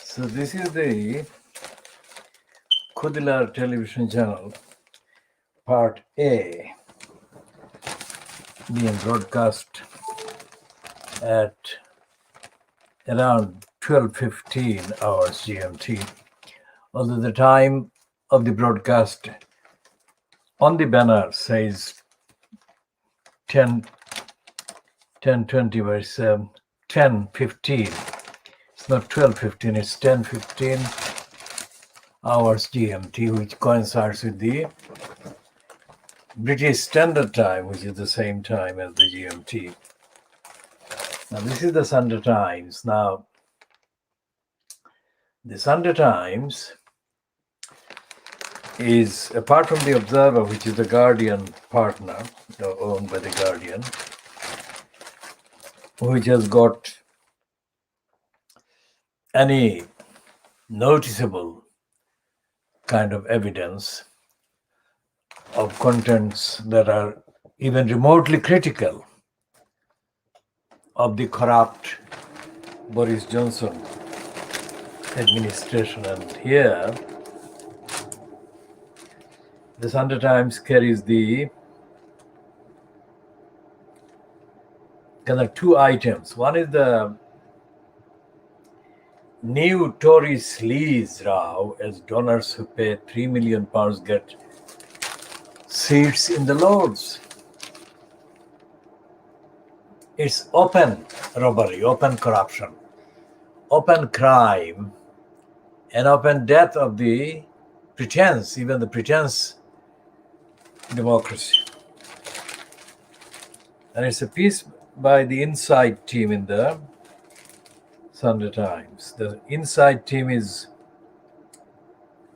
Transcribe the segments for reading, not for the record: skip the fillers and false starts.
So this is the KhoodeelaarTV television channel, part A, being broadcast at around 12:15 hours GMT. Although the time of the broadcast on the banner says 10:20, where it's 10:15. It's not 12:15, it's 10:15 hours GMT, which coincides with the British Standard Time, which is the same time as the GMT. Now, this is the Sunday Times. Now, the Sunday Times is, apart from the Observer, which is the Guardian partner, owned by the Guardian, which has got any noticeable kind of evidence of contents that are even remotely critical of the corrupt Boris Johnson administration. And here, the Sunday Times carries the kind of two items. One is the new Tory sleaze row as donors who pay £3 million get seats in the Lords. It's open robbery, open corruption, open crime, and open death of the pretense, even the pretense democracy. And it's a piece by the Inside team in the Sunday Times. The Inside team is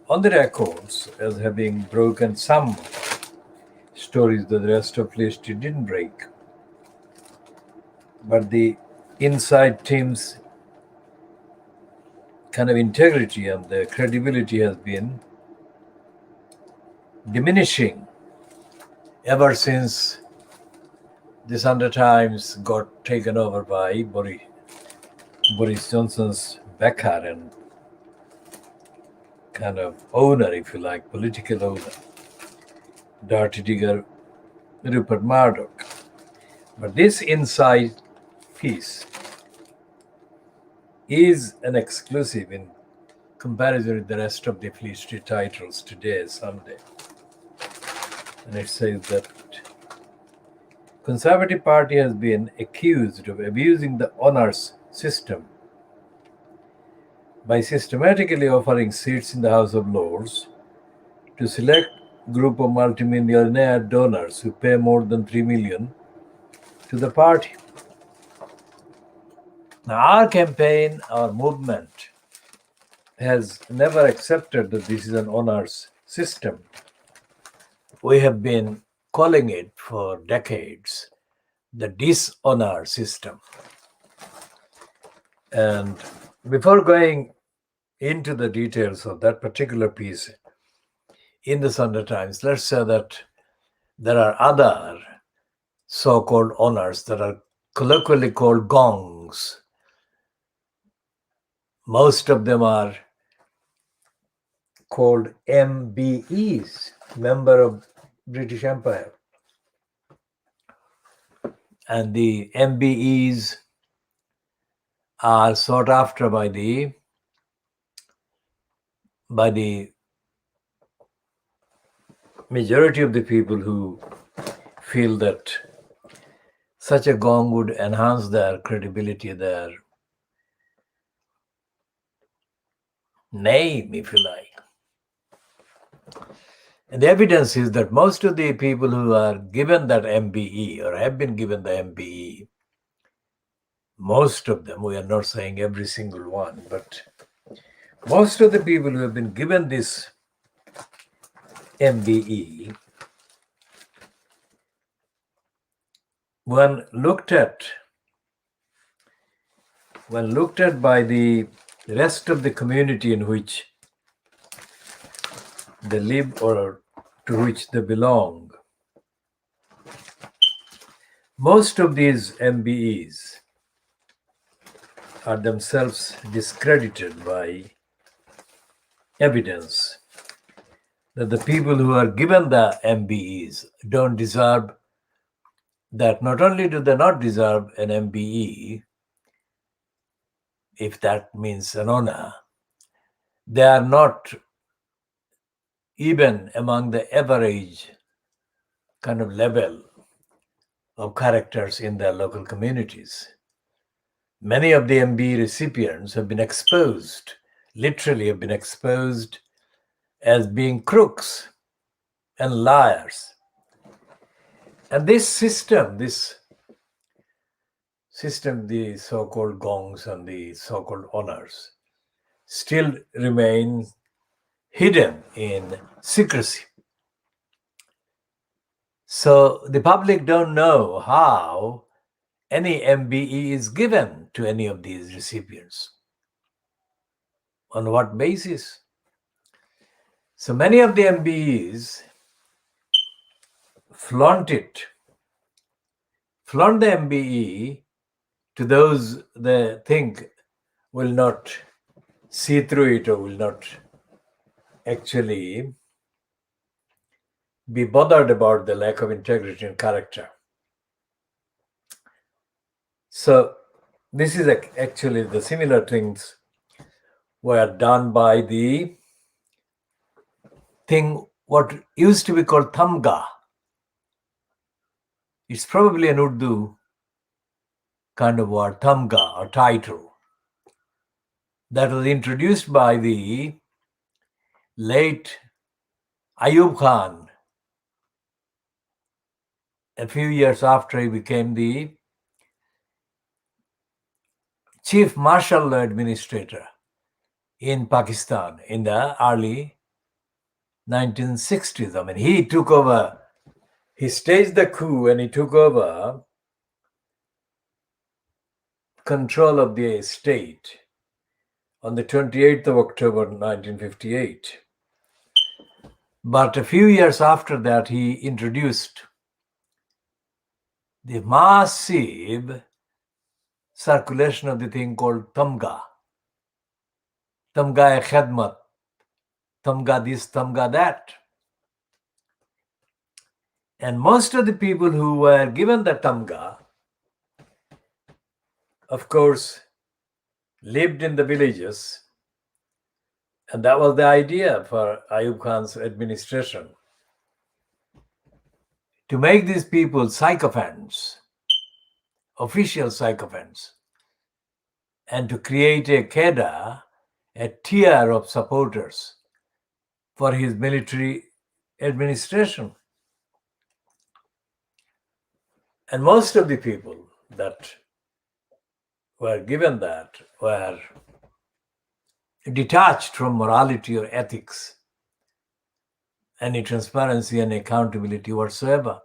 on the records as having broken some stories that the rest of the list didn't break. But the Inside team's kind of integrity and the credibility has been diminishing ever since the Sunday Times got taken over by Boris Johnson's backer and kind of owner, if you like, political owner, dirty digger Rupert Murdoch. But this Inside piece is an exclusive in comparison with the rest of the Fleet Street titles today, Sunday. And it says that Conservative Party has been accused of abusing the honours system by systematically offering seats in the House of Lords to select group of multimillionaire donors who pay more than $3 million to the party. Now, our campaign, our movement, has never accepted that this is an honours system. We have been calling it for decades the dishonour system. And before going into the details of that particular piece in the Sunday Times, let's say that there are other so-called honours that are colloquially called gongs. Most of them are called MBEs, Member of British Empire. And the MBEs are sought after by the majority of the people who feel that such a gong would enhance their credibility, their name, if you like. And the evidence is that most of the people who are given that MBE or have been given the MBE, most of them, we are not saying every single one, but most of the people who have been given this MBE, when looked at by the rest of the community in which they live or to which they belong, most of these MBEs are themselves discredited by evidence that the people who are given the MBEs don't deserve that. Not only do they not deserve an MBE, if that means an honor, they are not even among the average kind of level of characters in their local communities. Many of the MBE recipients have been exposed, literally have been exposed as being crooks and liars. And this system, the so-called gongs and the so-called honors, still remain hidden in secrecy. So the public don't know how any MBE is given to any of these recipients. On what basis? So many of the MBEs flaunt the MBE to those they think will not see through it or will not actually be bothered about the lack of integrity and character. So this is actually the similar things were done by the thing what used to be called Tamga. It's probably an Urdu kind of word, Tamga, or title, that was introduced by the late Ayub Khan a few years after he became the chief martial law administrator in Pakistan in the early 1960s. I mean, he took over, he staged the coup and he took over control of the state on the 28th of October 1958. But a few years after that, he introduced the massive circulation of the thing called Tamga. Tamga e Khidmat, Tamga this, Tamga that. And most of the people who were given the Tamga, of course, lived in the villages. And that was the idea for Ayub Khan's administration, to make these people sycophants, official sycophants, and to create a cadre, a tier of supporters for his military administration. And most of the people that were given that were detached from morality or ethics, any transparency and accountability whatsoever.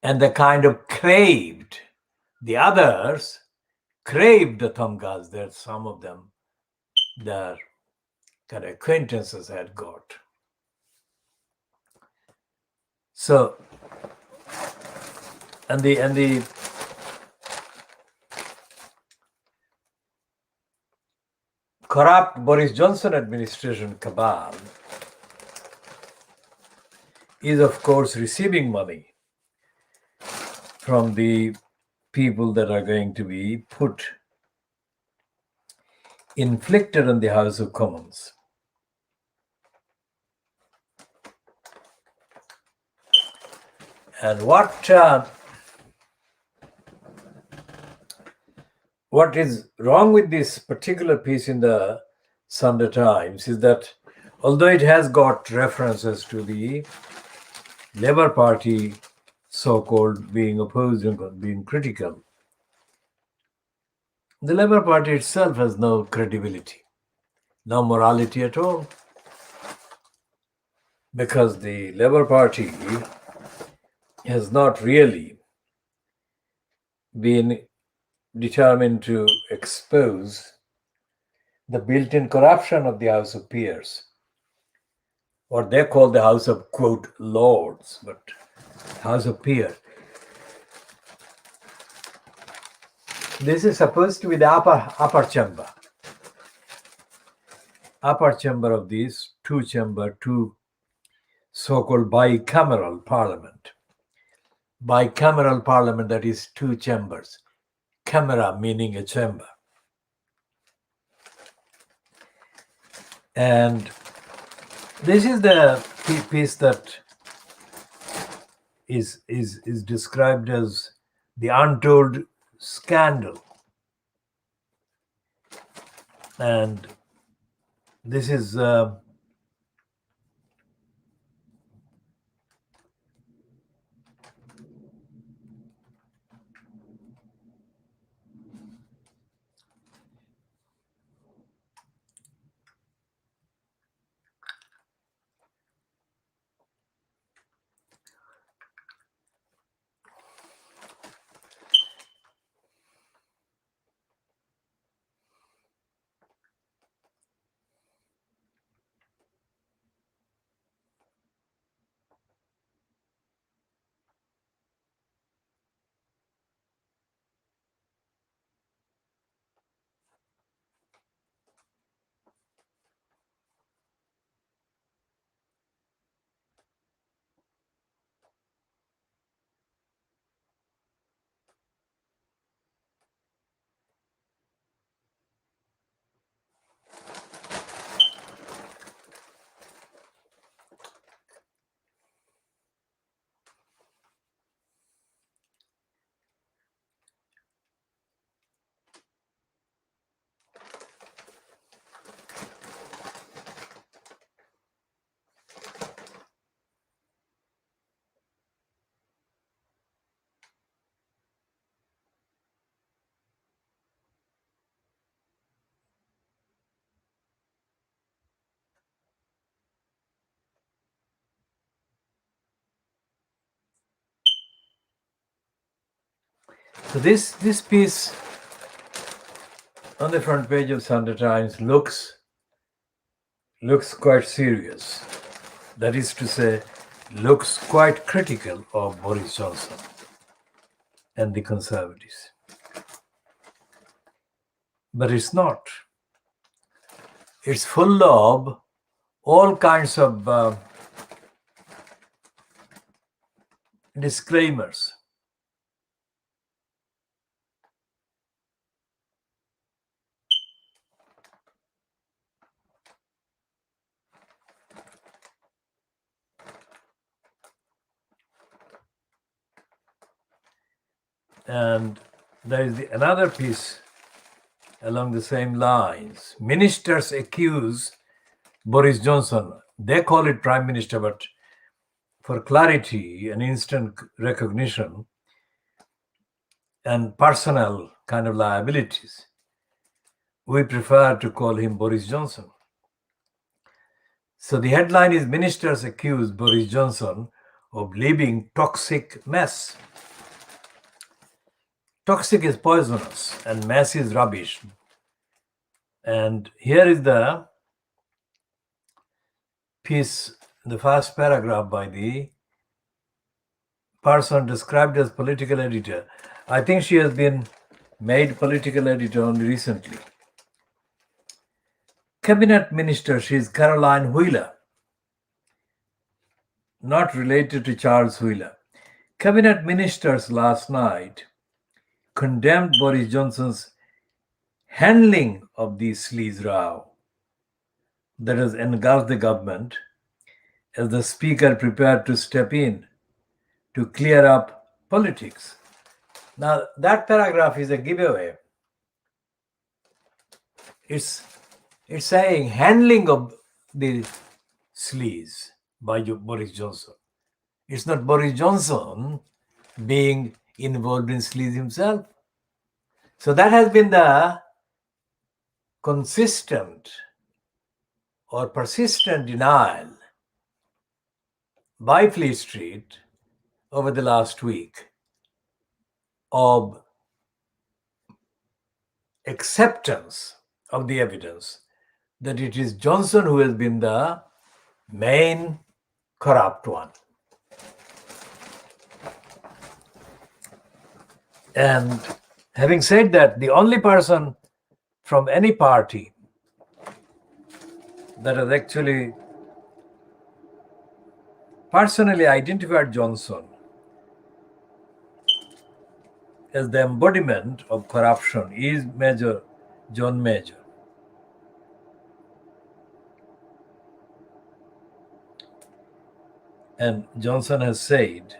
And they kind of craved, the others craved the Tamgas that some of them, their kind of acquaintances had got. So, and the corrupt Boris Johnson administration cabal is, of course, receiving money from the people that are going to be inflicted on the House of Commons. And what is wrong with this particular piece in the Sunday Times is that although it has got references to the Labour Party so-called being opposed and being critical, the Labour Party itself has no credibility, no morality at all, because the Labour Party has not really been determined to expose the built-in corruption of the House of Peers, what they call the House of, quote, Lords, but House of Peers. This is supposed to be the upper chamber of these two so-called bicameral parliament. Bicameral parliament, that is two chambers. Camera meaning a chamber. And this is the piece that is described as the untold scandal. And this is so this piece on the front page of Sunday Times looks quite serious. That is to say, looks quite critical of Boris Johnson and the Conservatives. But it's not. It's full of all kinds of disclaimers. And there is another piece along the same lines. Ministers accuse Boris Johnson. They call it Prime Minister, but for clarity and instant recognition and personal kind of liabilities, we prefer to call him Boris Johnson. So the headline is Ministers accuse Boris Johnson of leaving toxic mess. Toxic is poisonous and mess is rubbish. And here is the piece, the first paragraph by the person described as political editor. I think she has been made political editor only recently. Cabinet Minister, she is Caroline Wheeler, not related to Charles Wheeler. Cabinet ministers last night condemned Boris Johnson's handling of the sleaze row that has engulfed the government as the speaker prepared to step in to clear up politics. Now, that paragraph is a giveaway. It's saying handling of the sleaze by Boris Johnson. It's not Boris Johnson being involved in sleaze himself. So that has been the consistent or persistent denial by Fleet Street over the last week of acceptance of the evidence that it is Johnson who has been the main corrupt one. And Having said that, the only person from any party that has actually personally identified Johnson as the embodiment of corruption is Major John Major. And Johnson has said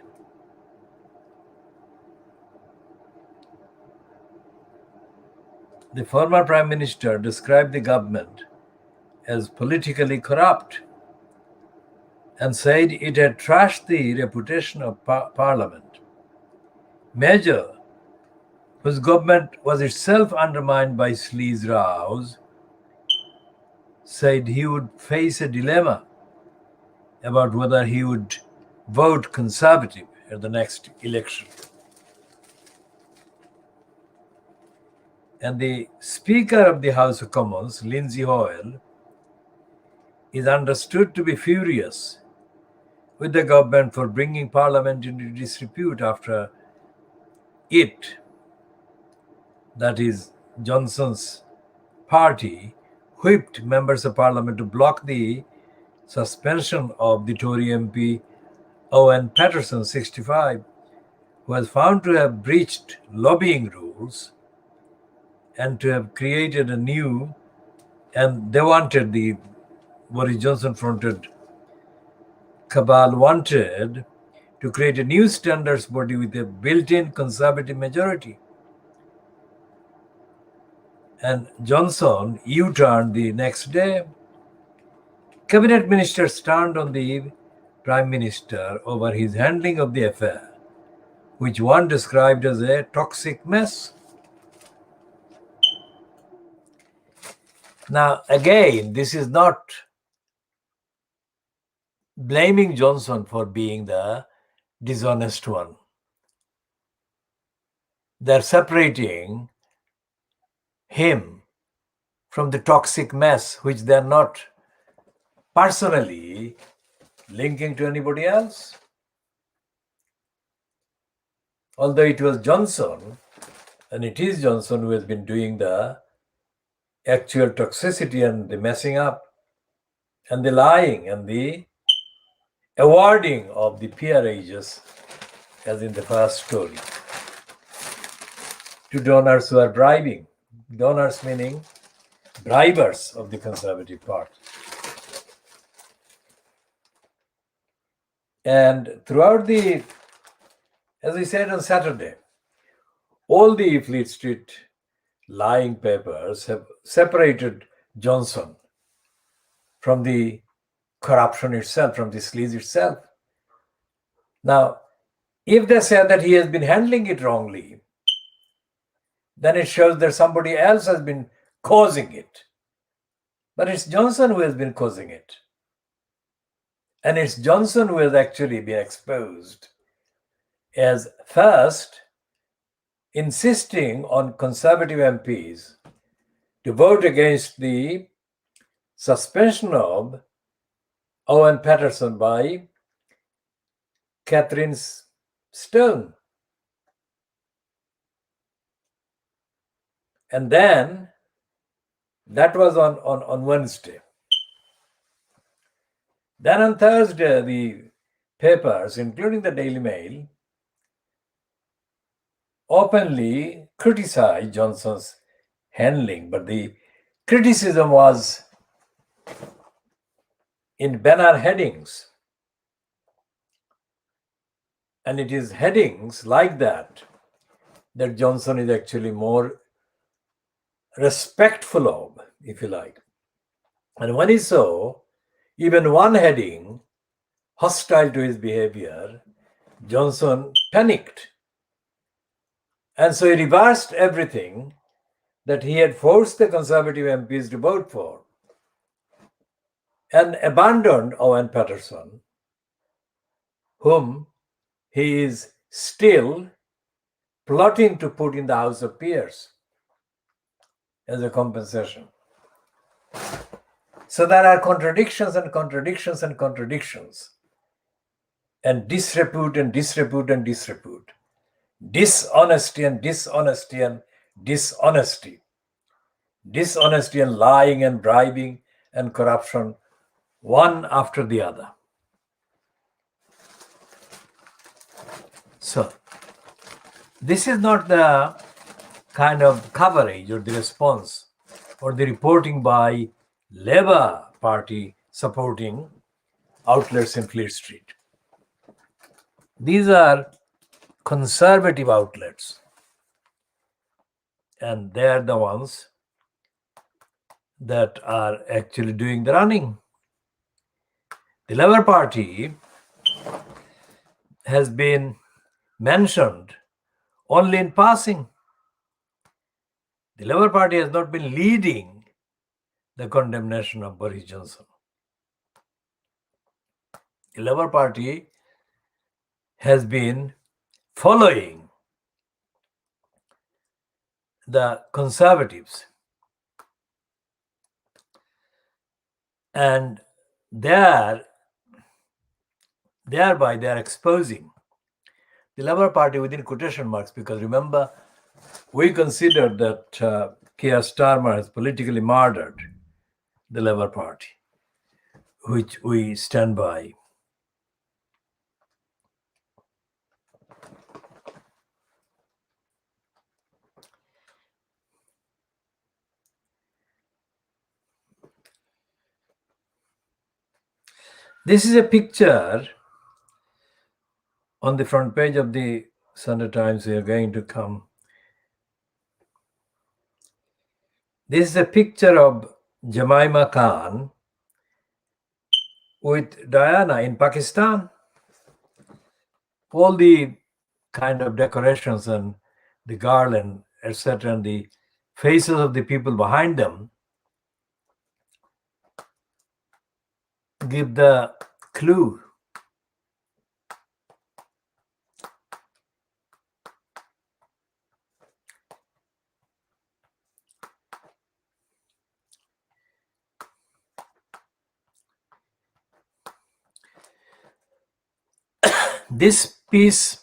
the former Prime Minister described the government as politically corrupt and said it had trashed the reputation of Parliament. Major, whose government was itself undermined by sleaze rows, said he would face a dilemma about whether he would vote Conservative at the next election. And the Speaker of the House of Commons, Lindsay Hoyle, is understood to be furious with the government for bringing Parliament into disrepute after it, that is Johnson's party, whipped members of Parliament to block the suspension of the Tory MP Owen Paterson, 65, who was found to have breached lobbying rules and to have created a new, and they wanted, the Boris Johnson fronted cabal wanted to create a new standards body with a built-in Conservative majority. And Johnson U-turned the next day. Cabinet ministers turned on the Prime Minister over his handling of the affair, which one described as a toxic mess. Now, again, this is not blaming Johnson for being the dishonest one. They're separating him from the toxic mess, which they're not personally linking to anybody else. Although it was Johnson, and it is Johnson who has been doing the actual toxicity and the messing up and the lying and the awarding of the peerages, as in the first story, to donors who are bribing. Donors meaning bribers of the Conservative Party. And throughout the, as I said on Saturday, all the Fleet Street lying papers have separated Johnson from the corruption itself, from the sleaze itself. Now, if they say that he has been handling it wrongly, then it shows that somebody else has been causing it. But it's Johnson who has been causing it. And it's Johnson who has actually been exposed as first insisting on Conservative MPs to vote against the suspension of Owen Paterson by Catherine Stone. And then that was on Wednesday. Then on Thursday, the papers, including the Daily Mail, openly criticized Johnson's handling, but the criticism was in banner headings. And it is headings like that Johnson is actually more respectful of, if you like. And when he saw even one heading hostile to his behavior, Johnson panicked. And so he reversed everything that he had forced the Conservative MPs to vote for and abandoned Owen Paterson, whom he is still plotting to put in the House of Peers as a compensation. So there are contradictions and contradictions and contradictions, and disrepute and disrepute and disrepute, dishonesty and dishonesty and dishonesty and lying and bribing and corruption, one after the other. So this is not the kind of coverage or the response or the reporting by Labour Party supporting outlets in Fleet Street. These are conservative outlets, and they are the ones that are actually doing the running. The Labour Party has been mentioned only in passing. The Labour Party has not been leading the condemnation of Boris Johnson. The Labour Party has been following the Conservatives, and thereby they are exposing the Labour Party within quotation marks, because remember, we consider that Keir Starmer has politically murdered the Labour Party, which we stand by. This is a picture on the front page of the Sunday Times. We are going to come. This is a picture of Jemima Khan with Diana in Pakistan. All the kind of decorations and the garland, etc., and the faces of the people behind them give the clue. This piece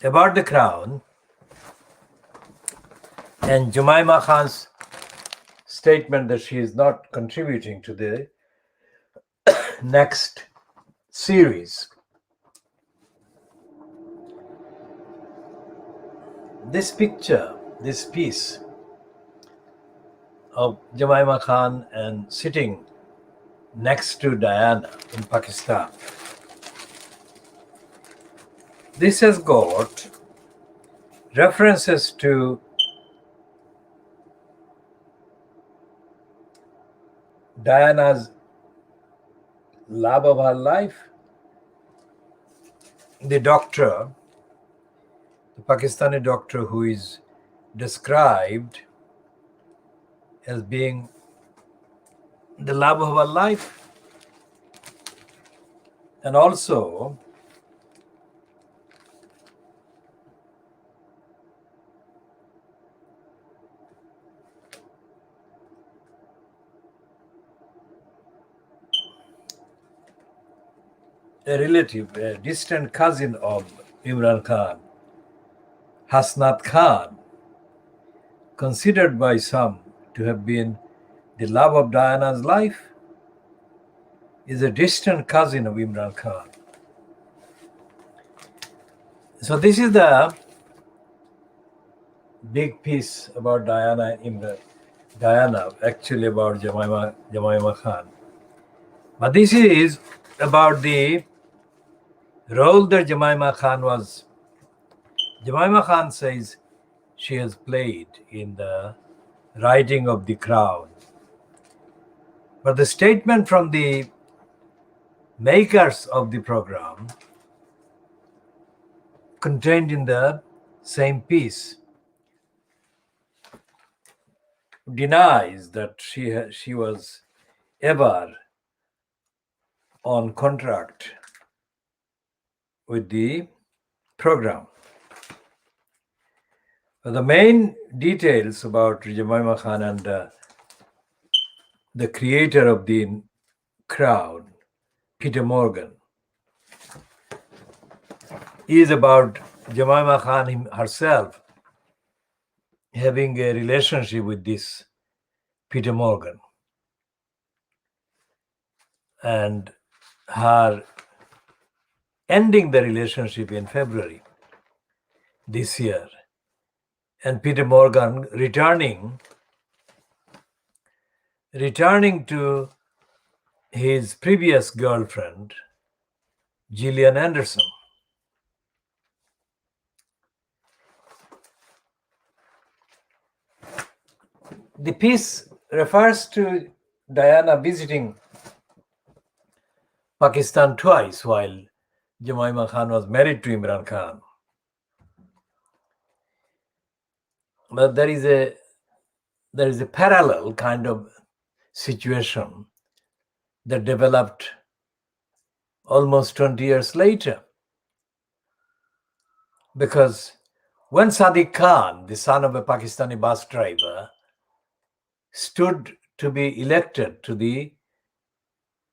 about the crown and Jemima Khan's statement that she is not contributing to the next series. This picture, this piece of Jemima Khan and sitting next to Diana in Pakistan, this has got references to Diana's love of her life. The doctor, the Pakistani doctor who is described as being the love of her life, and also a relative, a distant cousin of Imran Khan, Hasnat Khan, considered by some to have been the love of Diana's life, is a distant cousin of Imran Khan. So this is the big piece about Diana and Imran. Diana, actually about Jemima Khan. But this is about the role that Jemima Khan says she has played in the writing of the crown. But the statement from the makers of the program contained in the same piece denies that she was ever on contract with the program. The main details about Jemima Khan and the creator of the crown, Peter Morgan, is about Jemima Khan herself having a relationship with this Peter Morgan, and her ending the relationship in February this year, and Peter Morgan returning to his previous girlfriend, Gillian Anderson. The piece refers to Diana visiting Pakistan twice while Jemima Khan was married to Imran Khan. But there is a parallel kind of situation that developed almost 20 years later. Because when Sadiq Khan, the son of a Pakistani bus driver, stood to be elected to the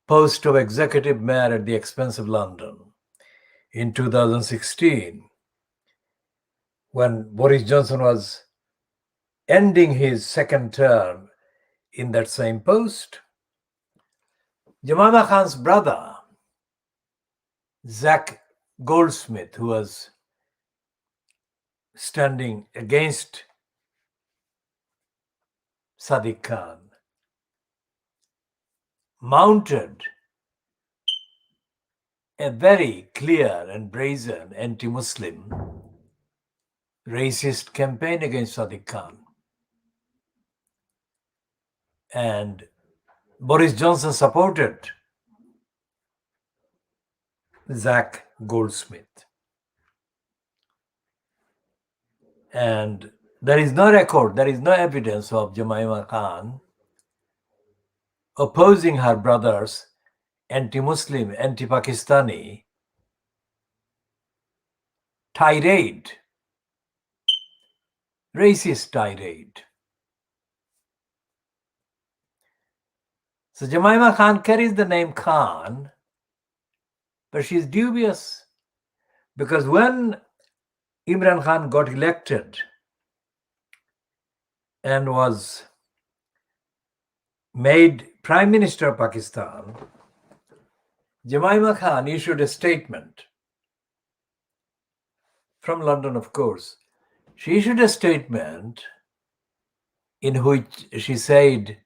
post of executive mayor at the expense of London in 2016, when Boris Johnson was ending his second term in that same post, Jemima Khan's brother, Zach Goldsmith, who was standing against Sadiq Khan, mounted a very clear and brazen anti-Muslim racist campaign against Sadiq Khan. And Boris Johnson supported Zach Goldsmith. And there is no record, there is no evidence of Jemima Khan opposing her brother's anti-Muslim, anti-Pakistani tirade, racist tirade. So Jemima Khan carries the name Khan, but she's dubious, because when Imran Khan got elected and was made Prime Minister of Pakistan, Jemima Khan issued a statement from London, of course. She issued a statement in which she said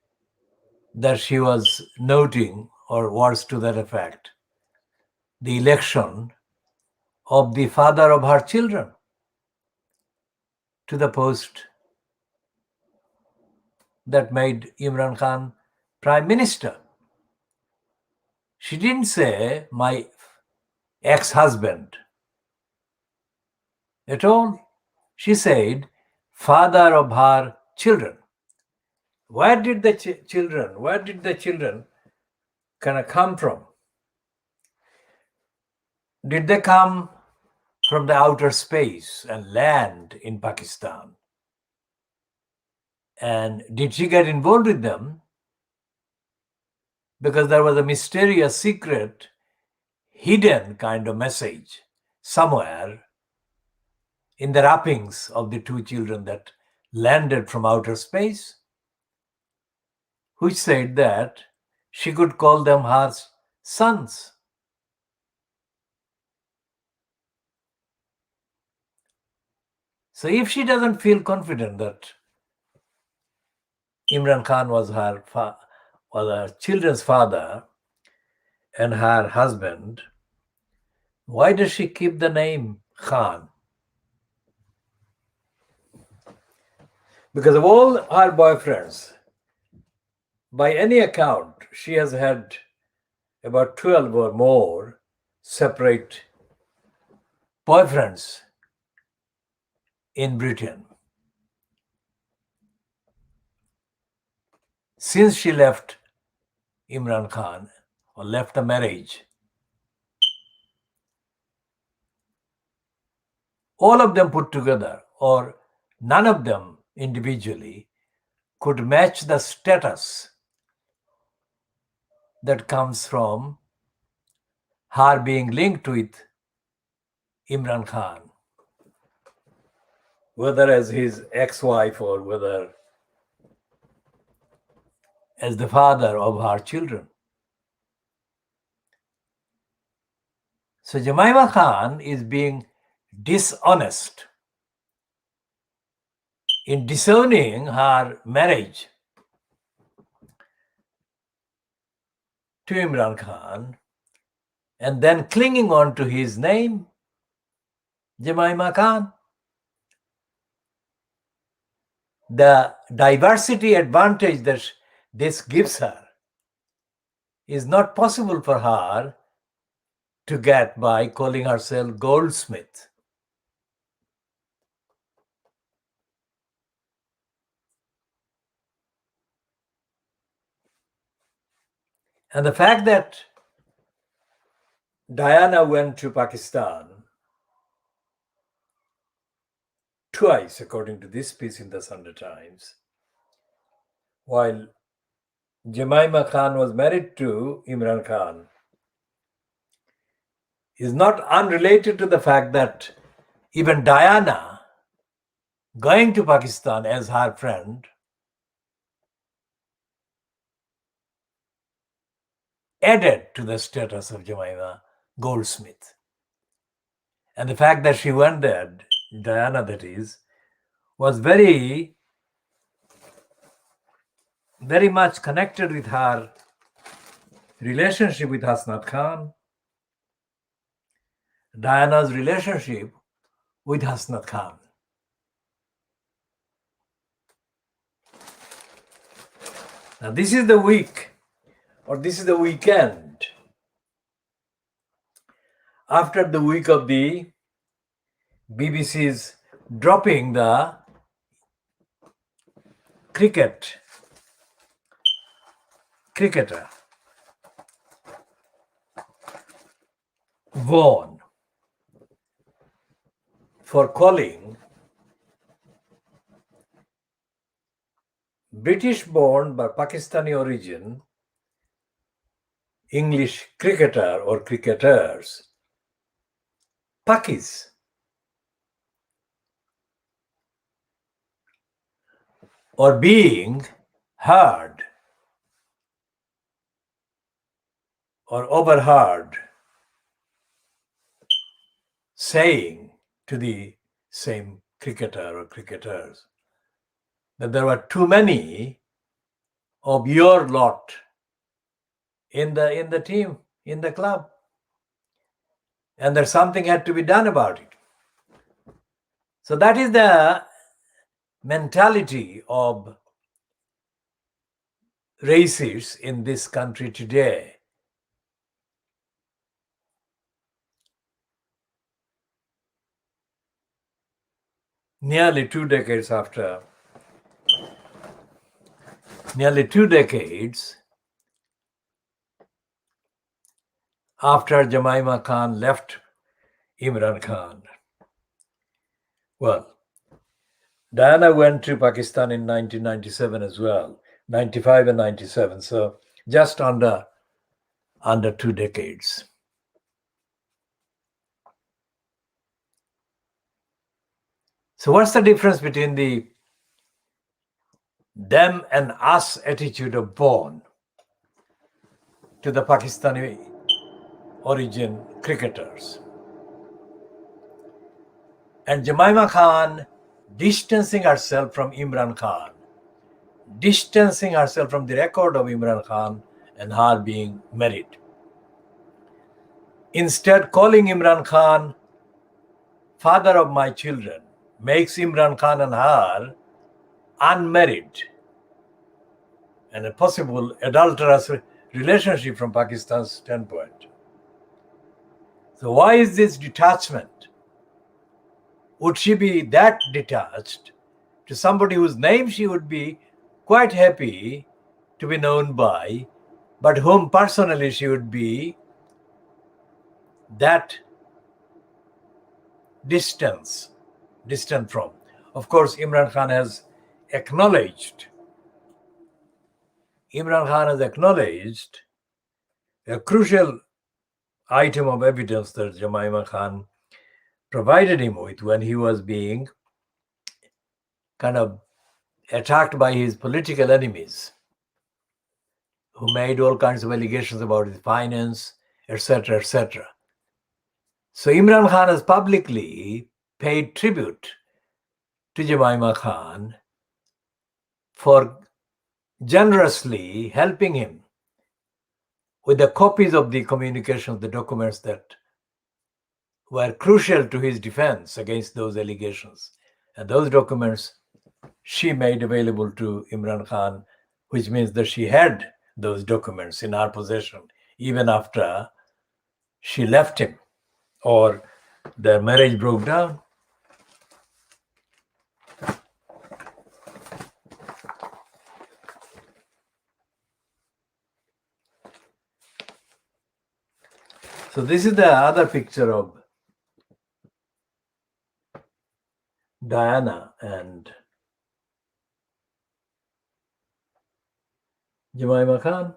that she was noting, or words to that effect, the election of the father of her children to the post that made Imran Khan Prime Minister. She didn't say my ex-husband at all. She said father of her children. Where did the children kind of come from? Did they come from the outer space and land in Pakistan? And did she get involved with them because there was a mysterious, secret, hidden kind of message somewhere in the wrappings of the two children that landed from outer space, which said that she could call them her sons? So if she doesn't feel confident that Imran Khan was her children's father and her husband, why does she keep the name Khan? Because of all her boyfriends, by any account, she has had about 12 or more separate boyfriends in Britain since she left Imran Khan, or left the marriage. All of them put together, or none of them individually, could match the status that comes from her being linked with Imran Khan, whether as his ex-wife or whether as the father of her children. So Jemima Khan is being dishonest in disowning her marriage to Imran Khan and then clinging on to his name, Jemima Khan. The diversity advantage that this gives her is not possible for her to get by calling herself Goldsmith. And the fact that Diana went to Pakistan twice, according to this piece in the Sunday Times, while Jemima Khan was married to Imran Khan, is not unrelated to the fact that even Diana going to Pakistan as her friend added to the status of Jemima Goldsmith. And the fact that she went there, Diana that is, was very, very much connected with her relationship with Hasnat Khan, Diana's relationship with Hasnat Khan. Now this is the week, or this is the weekend, after the week of the BBC's dropping the cricketer Vaughan for calling British-born but Pakistani origin English cricketer or cricketers Pakis. Or being heard or overheard saying to the same cricketer or cricketers that there were too many of your lot in the team, in the club, and that something had to be done about it. So that is the mentality of racists in this country today. Nearly two decades after Jemima Khan left Imran Khan. Well, Diana went to Pakistan in 1997 as well, 95 and 97, so just under 2 decades. So what's the difference between the them and us attitude of Vaughan to the Pakistani origin cricketers? And Jemima Khan distancing herself from Imran Khan, distancing herself from the record of Imran Khan and her being married. Instead, calling Imran Khan father of my children makes Imran Khan and her unmarried and a possible adulterous relationship from Pakistan's standpoint. So why is this detachment? Would she be that detached to somebody whose name she would be quite happy to be known by, but whom personally she would be that distant from? Of course, Imran Khan has acknowledged a crucial item of evidence that Jemima Khan provided him with when he was being kind of attacked by his political enemies, who made all kinds of allegations about his finance, etc., etc. So Imran Khan has publicly paid tribute to Jemima Khan for generously helping him with the copies of the communications, the documents that were crucial to his defense against those allegations. And those documents she made available to Imran Khan, which means that she had those documents in her possession even after she left him or their marriage broke down. So this is the other picture of Diana and Jemima Khan.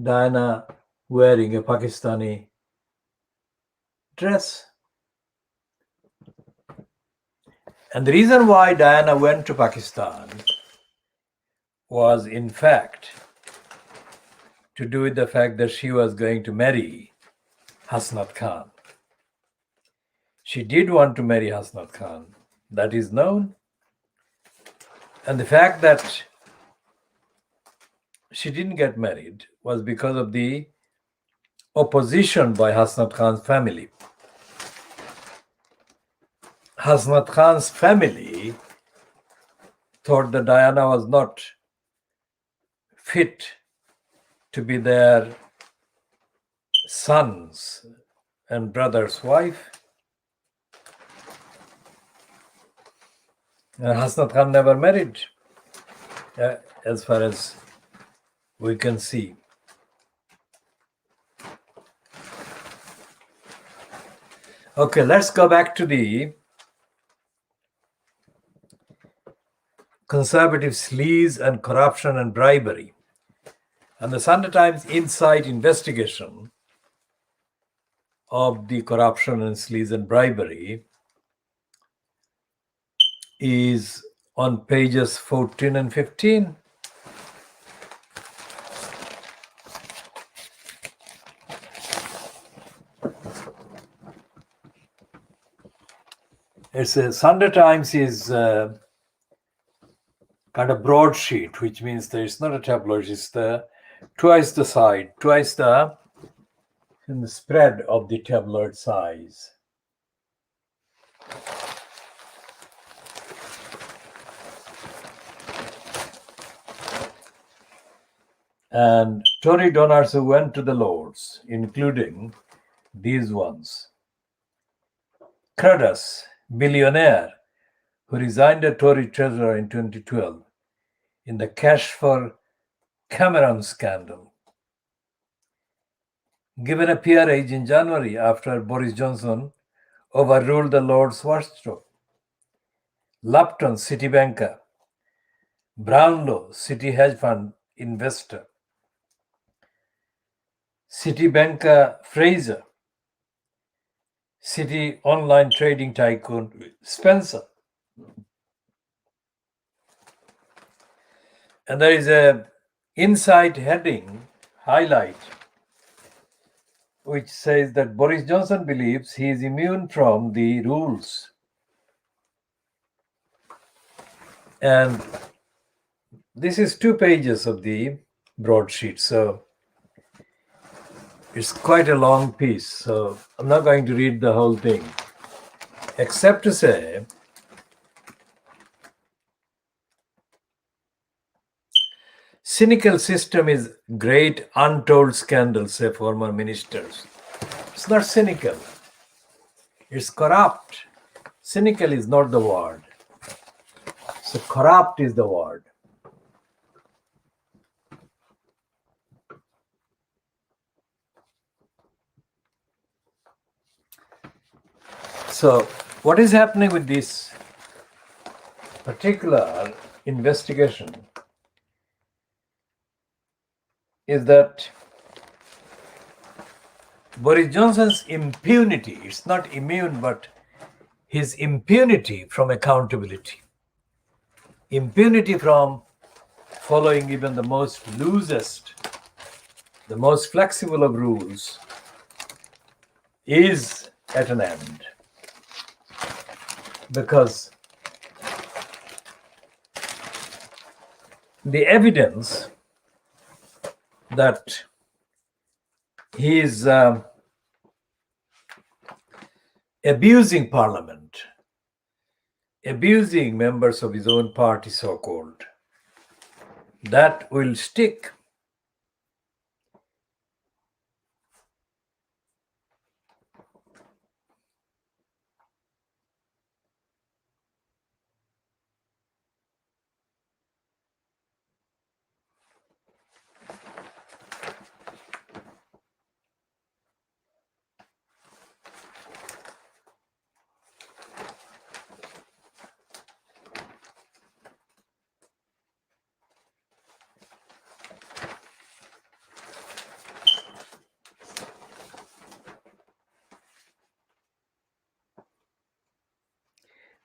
Diana wearing a Pakistani dress. And the reason why Diana went to Pakistan was, in fact, to do with the fact that she was going to marry Hasnat Khan. She did want to marry Hasnat Khan. That is known. And the fact that she didn't get married was because of the opposition by Hasnat Khan's family. Hasnat Khan's family thought that Diana was not fit to be their son's and brother's wife. And Hasnat Khan never married, as far as we can see. Okay, let's go back to the conservative sleaze and corruption and bribery. And the Sunday Times Insight investigation of the corruption and sleaze and bribery is on pages 14 and 15. It's a Sunday Times is kind of broadsheet, which means that it's not a tabloid, it's twice the side, twice the in the spread of the tabloid size. And Tory donors who went to the Lords, including these ones. Cruddas, billionaire, who resigned as Tory treasurer in 2012 in the Cash for Cameron scandal, given a peerage in January after Boris Johnson overruled the Lord's watchdog. Lupton, city banker. Brownlow, city hedge fund investor. City banker Fraser. City online trading tycoon Spencer. And there is a inside heading highlight which says that Boris Johnson believes he is immune from the rules. And this is 2 pages of the broadsheet, so it's quite a long piece. So I'm not going to read the whole thing, except to say cynical system is great untold scandals, say former ministers. It's not cynical. It's corrupt. Cynical is not the word. So corrupt is the word. So what is happening with this particular investigation is that Boris Johnson's impunity, it's not immune, but his impunity from accountability, impunity from following even the most loosest, the most flexible of rules, is at an end. Because the evidence that he is abusing parliament, abusing members of his own party, so-called, that will stick.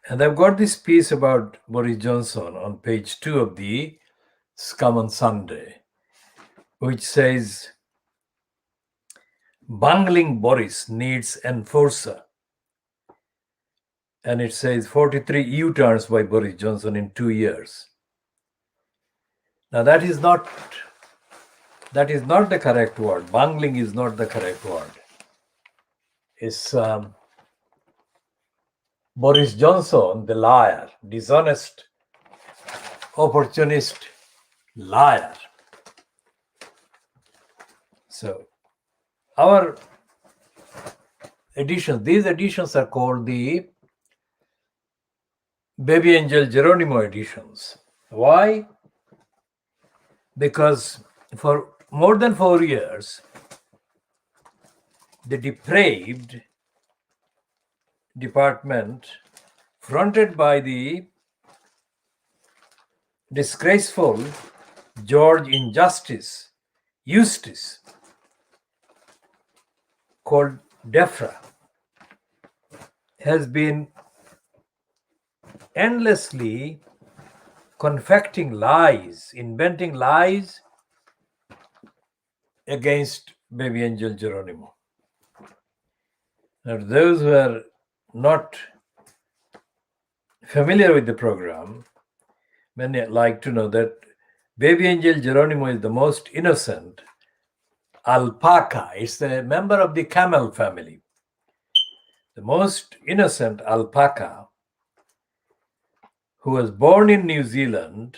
And I've got this piece about Boris Johnson on page 2 of the Scum on Sunday, which says, bungling Boris needs enforcer. And it says 43 U-turns by Boris Johnson in 2 years. Now that is not the correct word. Bungling is not the correct word. It's Boris Johnson, the liar, dishonest, opportunist liar. So our editions, these editions are called the BabyAngelGeronimo editions. Why? Because for more than 4 years, the depraved department, fronted by the disgraceful George Eustace, called DEFRA, has been endlessly confecting lies, inventing lies against BabyAngelGeronimo. Now, those who are not familiar with the program, many like to know that BabyAngelGeronimo is the most innocent alpaca. It's a member of the camel family. The most innocent alpaca who was born in New Zealand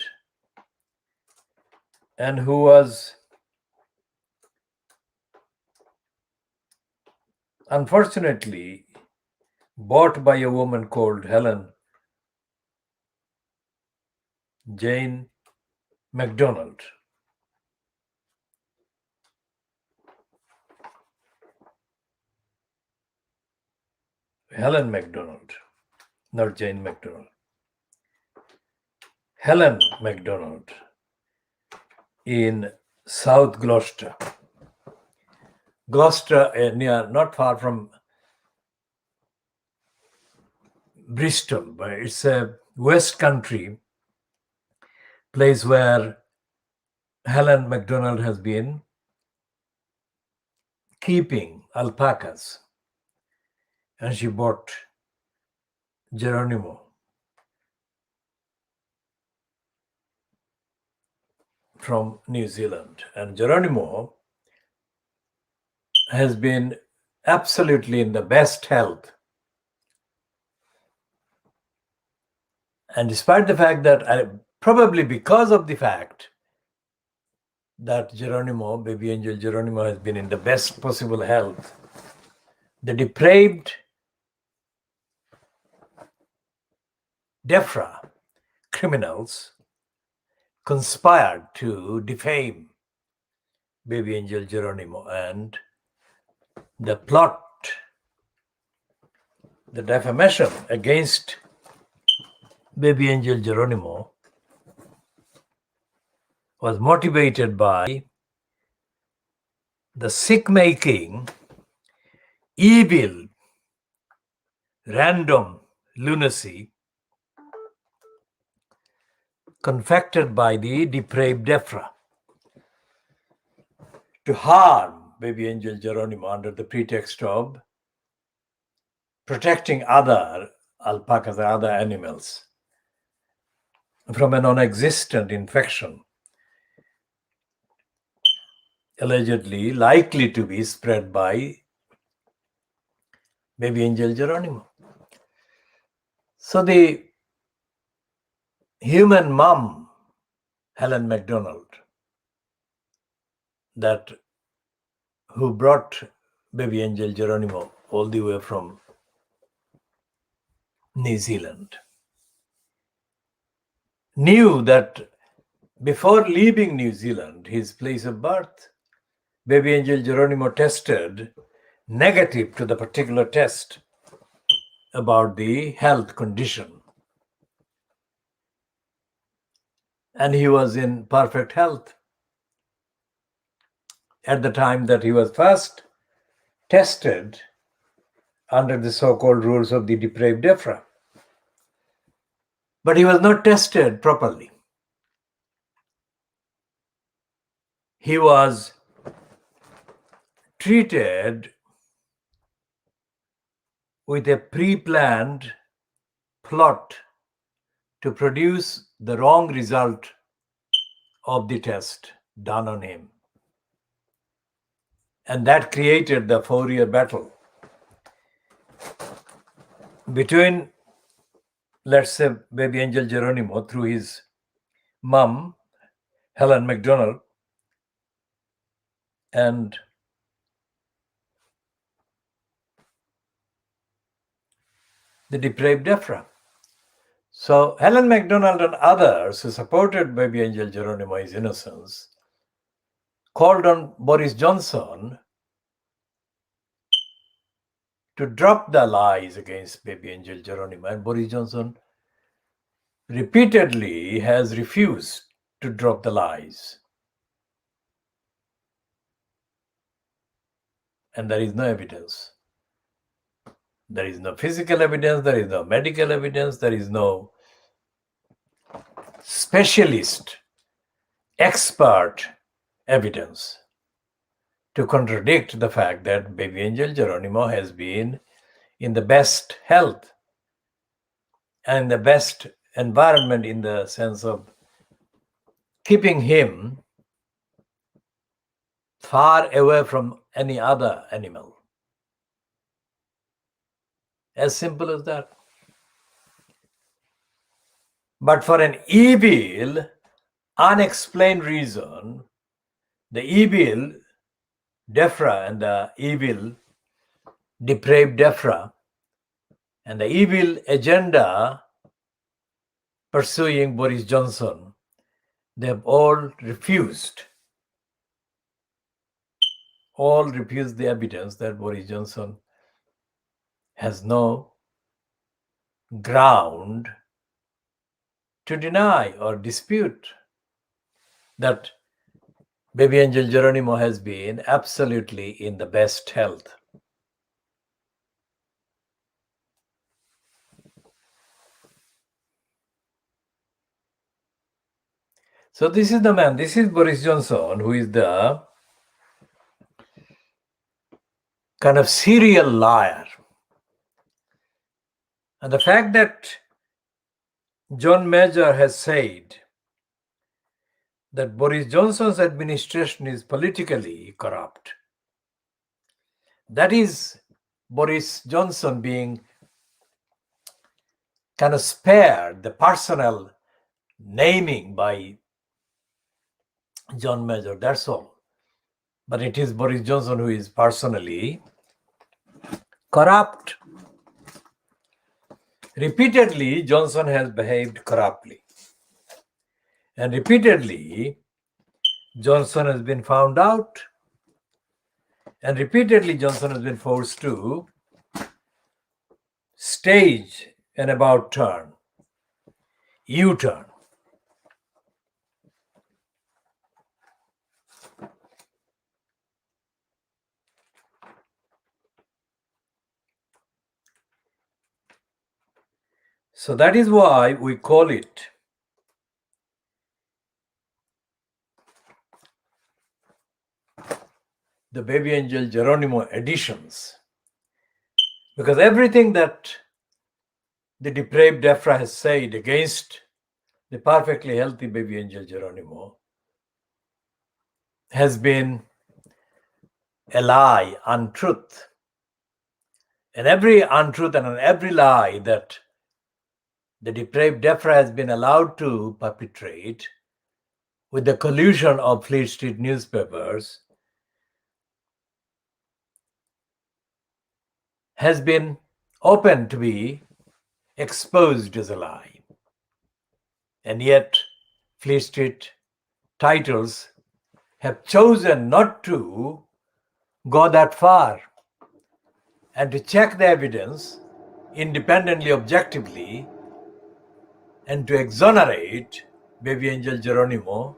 and who was unfortunately bought by a woman called Jane MacDonald. Helen MacDonald, not Jane MacDonald. Helen MacDonald in South Gloucester. Gloucester, near, not far from Bristol, but it's a West Country place where Helen MacDonald has been keeping alpacas, and she bought Geronimo from New Zealand. And Geronimo has been absolutely in the best health. And despite the fact that, probably because of the fact that BabyAngelGeronimo has been in the best possible health, the depraved DEFRA criminals conspired to defame BabyAngelGeronimo, and the plot, the defamation against BabyAngelGeronimo was motivated by the sick-making evil, random lunacy confected by the depraved Ephra to harm baby angel Geronimo under the pretext of protecting other alpacas and other animals from a non-existent infection allegedly likely to be spread by baby angel Geronimo. So the human mom, Helen MacDonald, who brought baby angel Geronimo all the way from New Zealand, knew that before leaving New Zealand, his place of birth, baby angel Geronimo tested negative to the particular test about the health condition. And he was in perfect health at the time that he was first tested under the so-called rules of the depraved Ephra. But he was not tested properly. He was treated with a pre-planned plot to produce the wrong result of the test done on him. And that created the 4-year battle between, let's say, baby angel Geronimo through his mom, Helen MacDonald, and the depraved Ephra. So Helen MacDonald and others who supported baby angel Geronimo's innocence called on Boris Johnson to drop the lies against baby angel Geronimo, and Boris Johnson repeatedly has refused to drop the lies. And there is no evidence. There is no physical evidence, there is no medical evidence, there is no specialist, expert evidence to contradict the fact that baby angel Geronimo has been in the best health and the best environment, in the sense of keeping him far away from any other animal. As simple as that. But for an evil, unexplained reason, the evil Ephra and the evil depraved Ephra and the evil agenda pursuing Boris Johnson, they have all refused the evidence that Boris Johnson has no ground to deny or dispute that baby angel Geronimo has been absolutely in the best health. So this is the man, this is Boris Johnson, who is the kind of serial liar. And the fact that John Major has said that Boris Johnson's administration is politically corrupt, that is Boris Johnson being kind of spared the personal naming by John Major, that's all. But it is Boris Johnson who is personally corrupt. Repeatedly, Johnson has behaved corruptly. And repeatedly, Johnson has been found out. And repeatedly, Johnson has been forced to stage an about turn, U-turn. So that is why we call it the Baby Angel Geronimo editions. Because everything that the depraved Ephra has said against the perfectly healthy Baby Angel Geronimo has been a lie, untruth. And every untruth and every lie that the depraved Ephra has been allowed to perpetrate with the collusion of Fleet Street newspapers has been open to be exposed as a lie. And yet, Fleet Street titles have chosen not to go that far and to check the evidence independently, objectively, and to exonerate Baby Angel Geronimo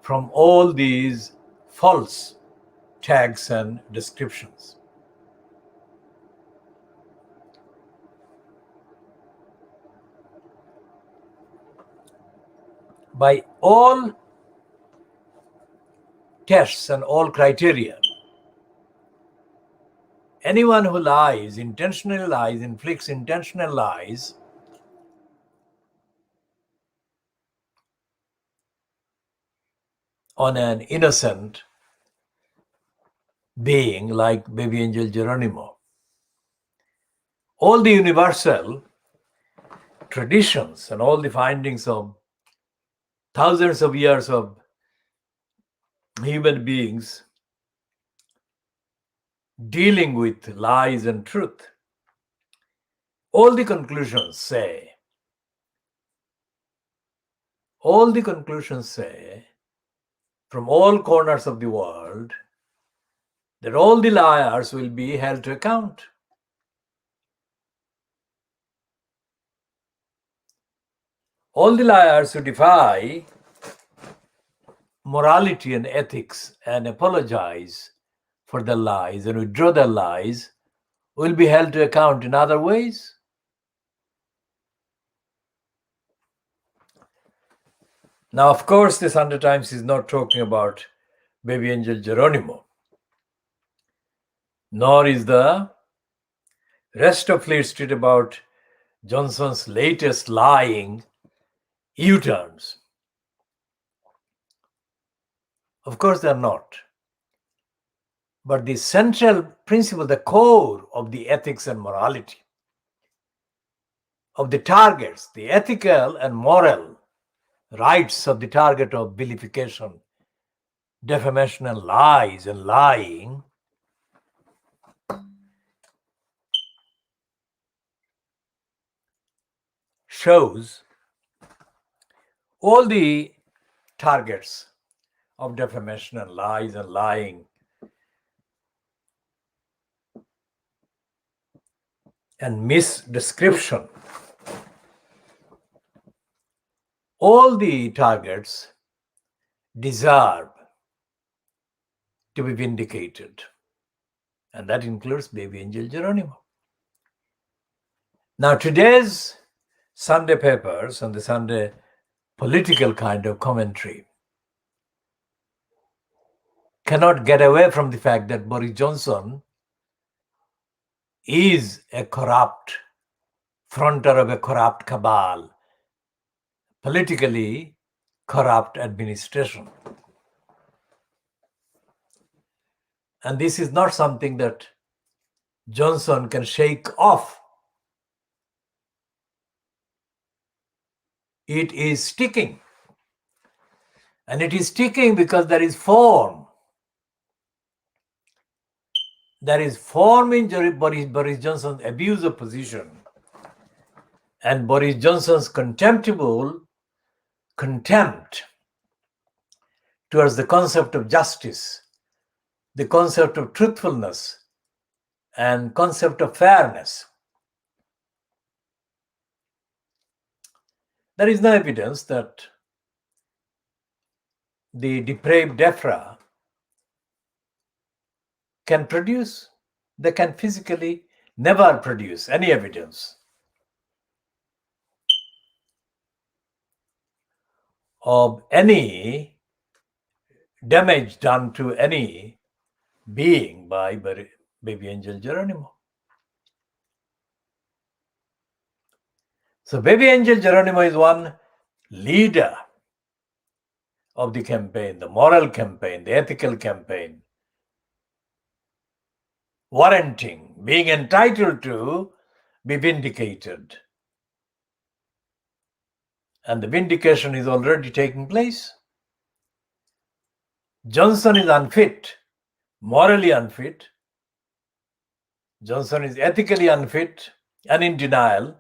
from all these false tags and descriptions. By all tests and all criteria, anyone who lies, intentionally lies, inflicts intentional lies, on an innocent being like Baby Angel Geronimo, all the universal traditions and all the findings of thousands of years of human beings dealing with lies and truth, all the conclusions say from all corners of the world that all the liars will be held to account. All the liars who defy morality and ethics and apologize for their lies and withdraw their lies will be held to account in other ways. Now, of course, the Sunday Times is not talking about Baby Angel Geronimo, nor is the rest of Fleet Street about Johnson's latest lying U-turns. Of course, they're not. But the central principle, the core of the ethics and morality, of the targets, the ethical and moral rights of the target of vilification, defamation, and lies and lying, shows all the targets of defamation and lies and lying and misdescription. All the targets deserve to be vindicated, and that includes Baby Angel Geronimo. Now, today's Sunday papers and the Sunday political kind of commentary cannot get away from the fact that Boris Johnson is a corrupt fronter of a corrupt cabal, politically corrupt administration. And this is not something that Johnson can shake off. It is sticking. And it is sticking because there is form. There is form in Boris Johnson's abuse of position and Boris Johnson's contemptible contempt towards the concept of justice, the concept of truthfulness, and concept of fairness. There is no evidence that the depraved Ephra can produce. They can physically never produce any evidence of any damage done to any being by Baby Angel Geronimo. So Baby Angel Geronimo is one leader of the campaign, the moral campaign, the ethical campaign, warranting, being entitled to be vindicated. And the vindication is already taking place. Johnson is unfit, morally unfit. Johnson is ethically unfit and in denial,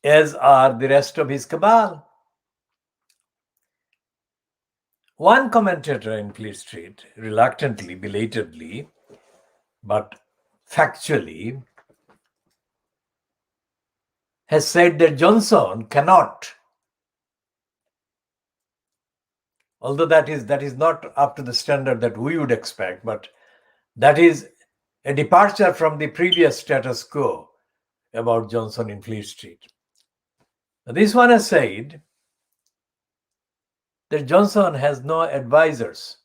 as are the rest of his cabal. One commentator in Fleet Street, reluctantly, belatedly, but factually, has said that Johnson cannot, although that is not up to the standard that we would expect, but that is a departure from the previous status quo about Johnson in Fleet Street. Now, this one has said that Johnson has no advisors.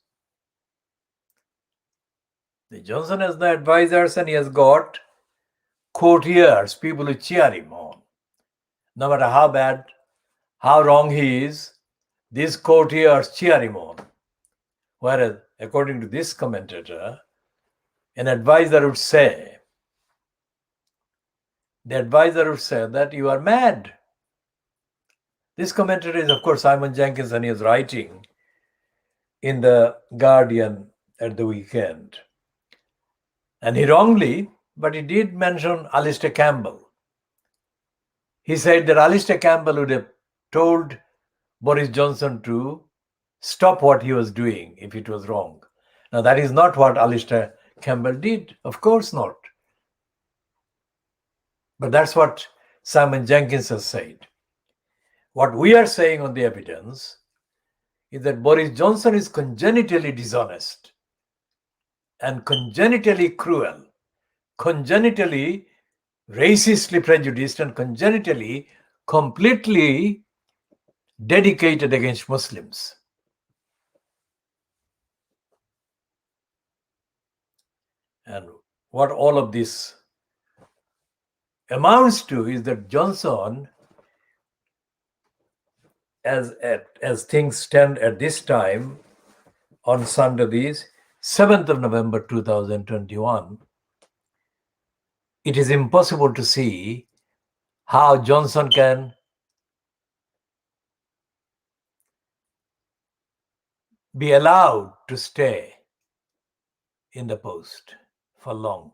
Johnson has no advisors and he has got courtiers, people who cheer him on. No matter how bad, how wrong he is, these courtiers cheer him on. Whereas, according to this commentator, an advisor would say, that you are mad. This commentator is, of course, Simon Jenkins, and he is writing in the Guardian at the weekend. And he wrongly, but he did mention Alistair Campbell. He said that Alistair Campbell would have told Boris Johnson to stop what he was doing if it was wrong. Now, that is not what Alistair Campbell did. Of course not. But that's what Simon Jenkins has said. What we are saying on the evidence is that Boris Johnson is congenitally dishonest and congenitally cruel, congenitally racistly prejudiced, and congenitally completely dedicated against Muslims. And what all of this amounts to is that Johnson, as things stand at this time, on Sunday, the 7th of November 2021, it is impossible to see how Johnson can be allowed to stay in the post for long.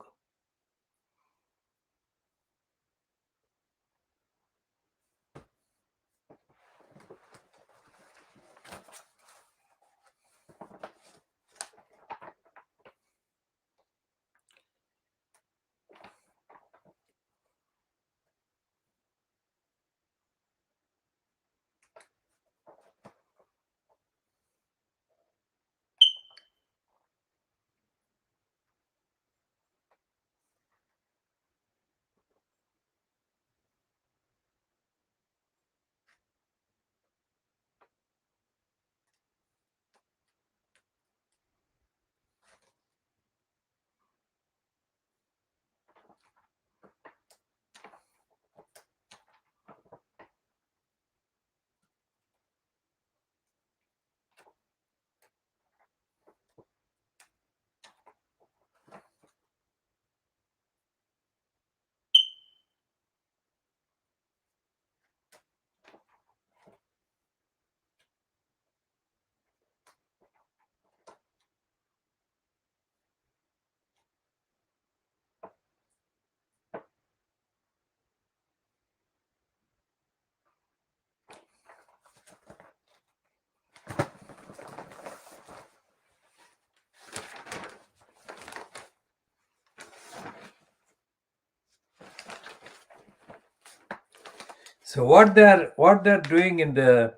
So what they're doing in the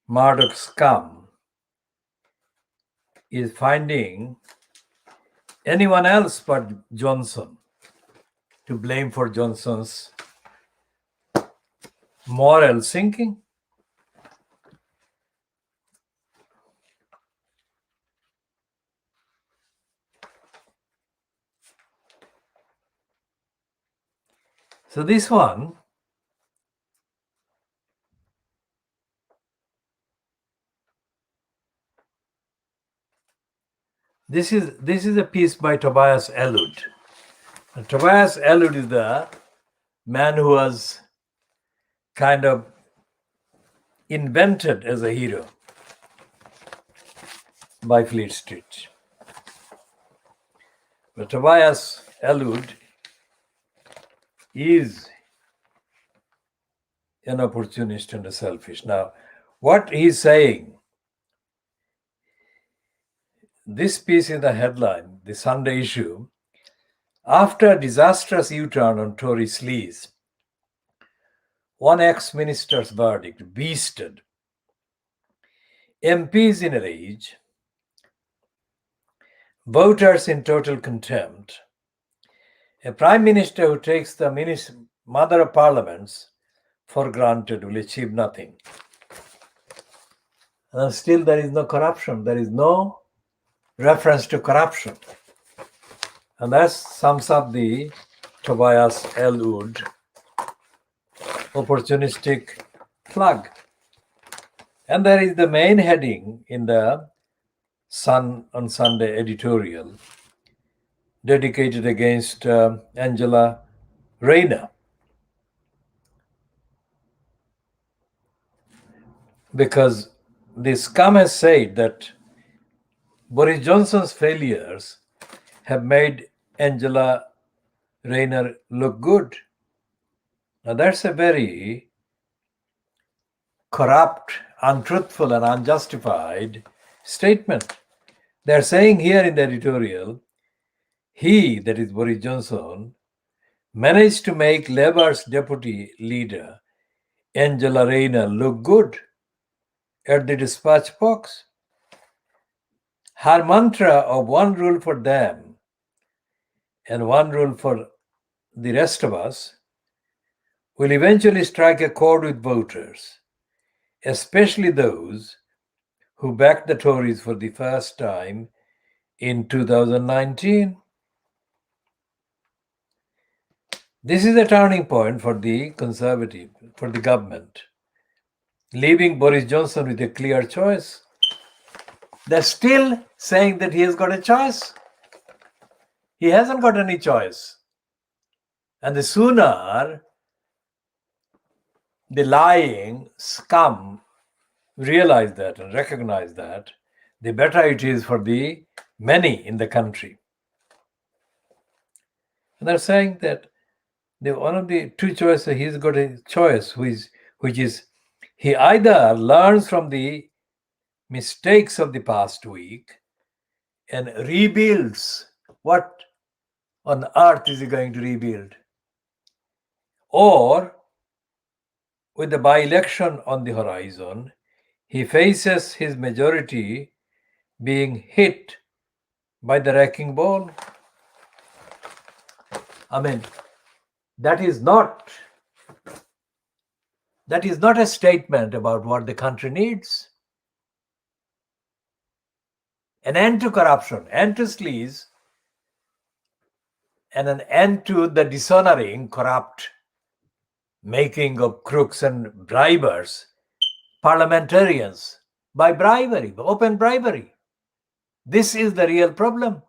Murdoch scum is finding anyone else but Johnson to blame for Johnson's moral sinking. So this one, this is a piece by Tobias Ellwood. And Tobias Ellwood is the man who was kind of invented as a hero by Fleet Street. But Tobias Ellwood is an opportunist and a selfish. Now, what he's saying, this piece in the headline, the Sunday issue, after a disastrous U-turn on Tory sleaze, one ex-minister's verdict beasted, MPs in a rage, voters in total contempt, a prime minister who takes the mother of parliaments for granted will achieve nothing. And still there is no corruption. There is no reference to corruption. And that sums up the Tobias Ellwood opportunistic plug. And there is the main heading in the Sun on Sunday editorial dedicated against Angela Rayner. Because the scum has said that Boris Johnson's failures have made Angela Rayner look good. Now that's a very corrupt, untruthful, and unjustified statement. They're saying here in the editorial, he, that is Boris Johnson, managed to make Labour's deputy leader, Angela Rayner, look good at the dispatch box. Her mantra of one rule for them and one rule for the rest of us will eventually strike a chord with voters, especially those who backed the Tories for the first time in 2019. This is a turning point for the Conservative, for the government, leaving Boris Johnson with a clear choice. They're still saying that he has got a choice. He hasn't got any choice. And the sooner the lying scum realize that and recognize that, the better it is for the many in the country. And they're saying that one of the two choices, he's got a choice, which is he either learns from the mistakes of the past week and rebuilds. What on earth is he going to rebuild? Or, with the by-election on the horizon, he faces his majority being hit by the wrecking ball. I mean, that is not a statement about what the country needs. An end to corruption, end to sleaze, and an end to the dishonoring, corrupt making of crooks and bribers, parliamentarians, by bribery, open bribery. This is the real problem.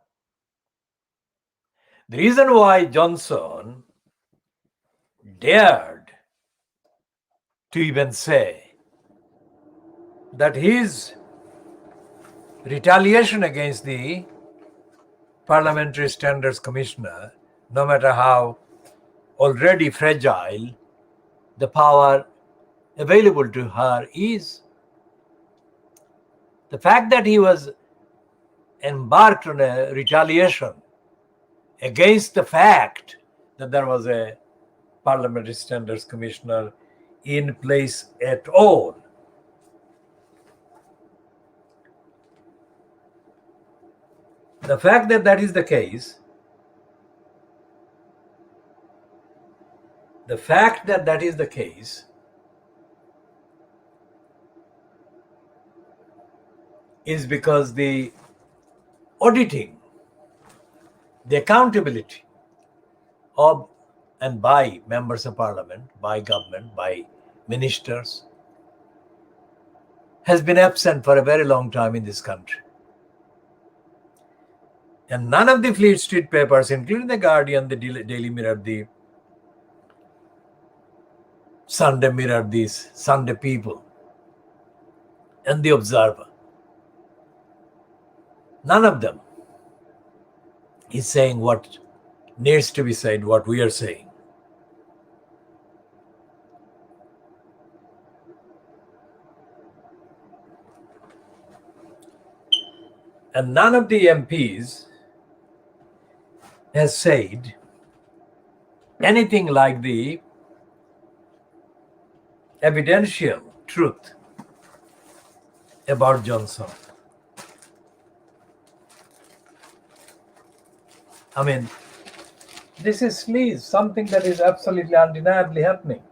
The reason why Johnson dared to even say that his retaliation against the Parliamentary Standards Commissioner, no matter how already fragile the power available to her is, the fact that he was embarked on a retaliation against the fact that there was a Parliamentary Standards Commissioner in place at all. The fact that that is the case, is because the auditing, the accountability of and by members of parliament, by government, by ministers, has been absent for a very long time in this country. And none of the Fleet Street papers, including the Guardian, the Daily Mirror, the Sunday Mirror, these Sunday People, and the Observer, none of them is saying what needs to be said, what we are saying. And none of the MPs has said anything like the evidential truth about Johnson. I mean, this is sleaze, something that is absolutely undeniably happening.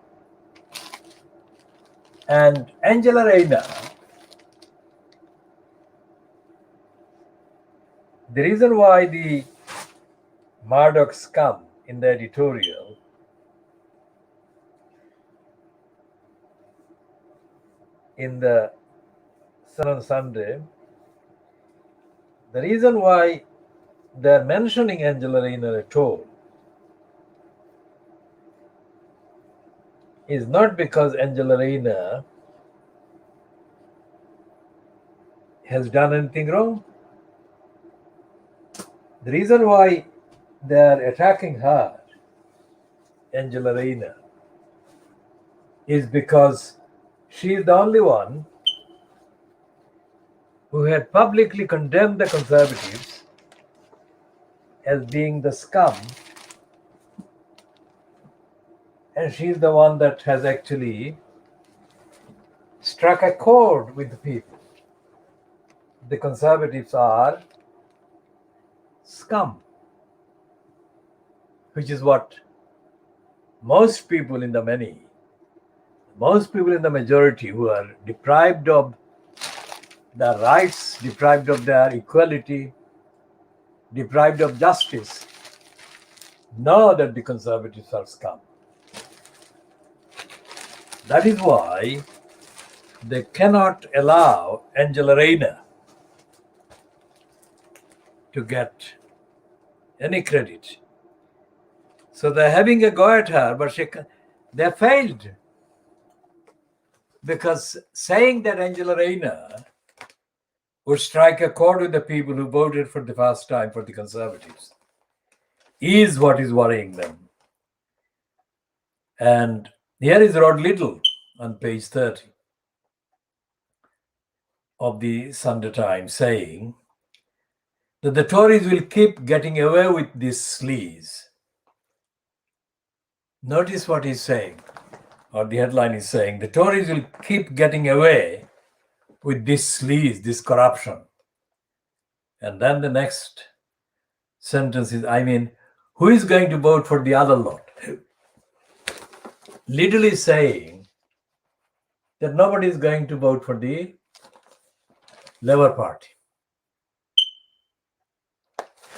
And Angela Rayner, the reason why the Murdoch scum in the editorial in the Sun on Sunday, the reason why they're mentioning Angela Rayner at all is not because Angela Rayner has done anything wrong. The reason why they are attacking her, Angela Rayner, is because she is the only one who had publicly condemned the Conservatives as being the scum, and she is the one that has actually struck a chord with the people. The Conservatives are scum, which is what most people in the majority who are deprived of their rights, deprived of their equality, deprived of justice, know that the Conservatives are scum. That is why they cannot allow Angela Rayner to get any credit. So they're having a go at her, but they failed. Because saying that Angela Rayner would strike a chord with the people who voted for the first time for the Conservatives is what is worrying them. And here is Rod Little on page 30 of the Sunday Times saying that the Tories will keep getting away with this sleaze. Notice what he's saying, or the headline is saying, the Tories will keep getting away with this sleaze, this corruption. And then the next sentence is, I mean, who is going to vote for the other lot? Little is saying that nobody is going to vote for the Labour Party.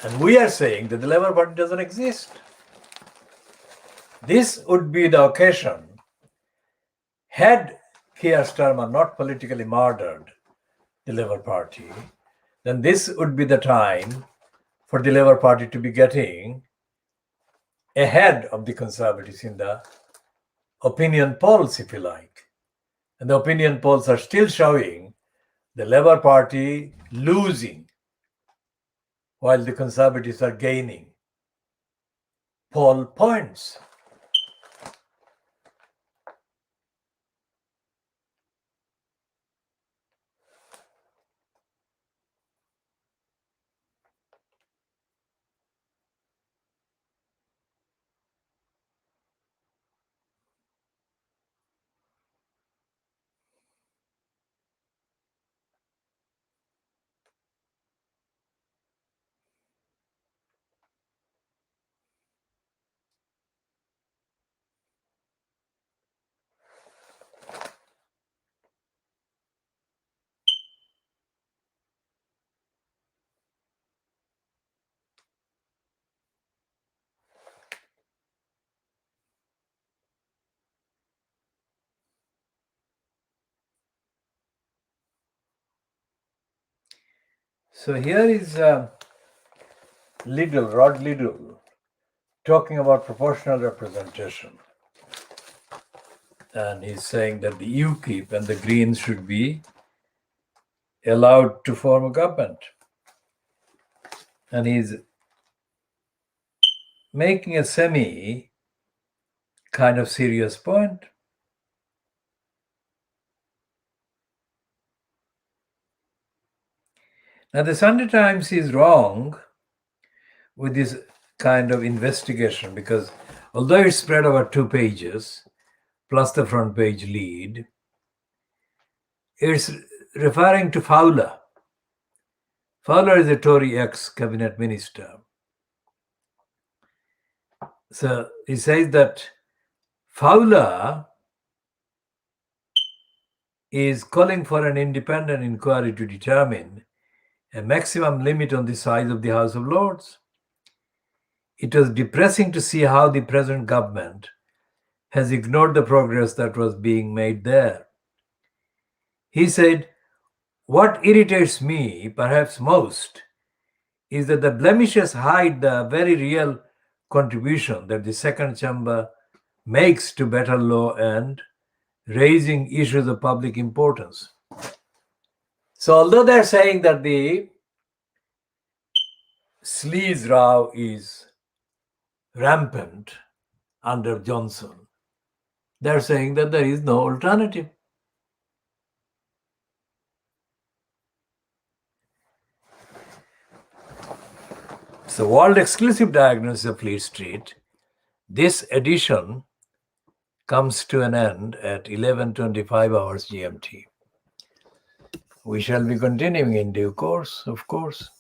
And we are saying that the Labour Party doesn't exist. This would be the occasion, had Keir Starmer not politically murdered the Labour Party, then this would be the time for the Labour Party to be getting ahead of the Conservatives in the opinion polls, if you like. And the opinion polls are still showing the Labour Party losing while the Conservatives are gaining poll points. So here is Rod Liddell, talking about proportional representation. And he's saying that the UKIP and the Greens should be allowed to form a government. And he's making a semi kind of serious point. Now, the Sunday Times is wrong with this kind of investigation because although it's spread over 2 pages, plus the front page lead, it's referring to Fowler. Fowler is a Tory ex-cabinet minister. So he says that Fowler is calling for an independent inquiry to determine a maximum limit on the size of the House of Lords. It was depressing to see how the present government has ignored the progress that was being made there. He said, "What irritates me perhaps most is that the blemishes hide the very real contribution that the second chamber makes to better law and raising issues of public importance." So although they're saying that the sleaze row is rampant under Johnson, they're saying that there is no alternative. So World Exclusive Diagnosis of Fleet Street, this edition comes to an end at 11:25 hours GMT. We shall be continuing in due course, of course.